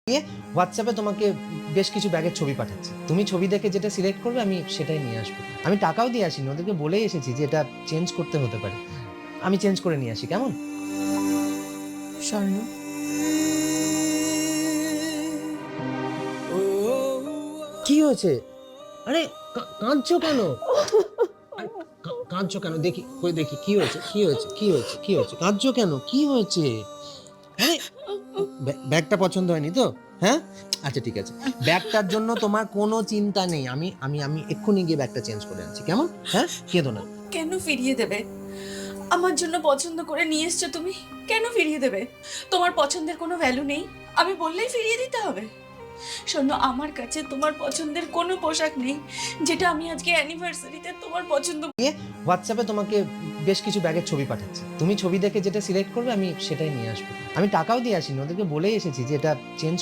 দিয়ে হোয়াটসঅ্যাপে তোমাকে বেশ কিছু ব্যাগের ছবি পাঠাচ্ছি। তুমি ছবি দেখে যেটা সিলেক্ট করবে আমি সেটাই নিয়ে আসবো। আমি টাকাও দিয়ে আসিনি, ওদেরকে বলেই এসেছি যে এটা চেঞ্জ করতে হতে পারে। আমি চেঞ্জ করে নিয়ে আসি, কেমন? স্বর্ণ, কি হয়েছে? আরে কাঁদছো কেন? আরে কাঁদছো কেন? দেখি, কই দেখি কি হয়েছে? কি হয়েছে? কি হয়েছে? কি হয়েছে? কাঁদছো কেন? কি হয়েছে? আরে ব্যাগটা পছন্দ হয়নি তো? হ্যাঁ? আচ্ছা ঠিক আছে। ব্যাগটার জন্য তোমার কোনো চিন্তা নেই। আমি আমি আমি এক্ষুনি গিয়ে ব্যাগটা চেঞ্জ করে আনছি। কেমন? হ্যাঁ? কেঁদো না। কেন ফিরিয়ে দেবে? আমার জন্য পছন্দ করে নিয়ে এসছো তুমি, কেন ফিরিয়ে দেবে? তোমার পছন্দের কোনো ভ্যালু নেই? আমি বললেই ফিরিয়ে দিতে হবে? শোনো, আমার কাছে তোমার পছন্দের কোনো পোশাক নেই যেটা আমি আজকে অ্যানিভার্সারিতে তোমার পছন্দ। দিয়ে হোয়াটসঅ্যাপে তোমাকে বেশ কিছু ব্যাগের ছবি পাঠাচ্ছি। তুমি ছবি দেখে যেটা সিলেক্ট করবে আমি সেটাই নিয়ে আসবো। আমি টাকাও দিয়ে আসিনি, ওদেরকে বলেই এসেছি যে এটা চেঞ্জ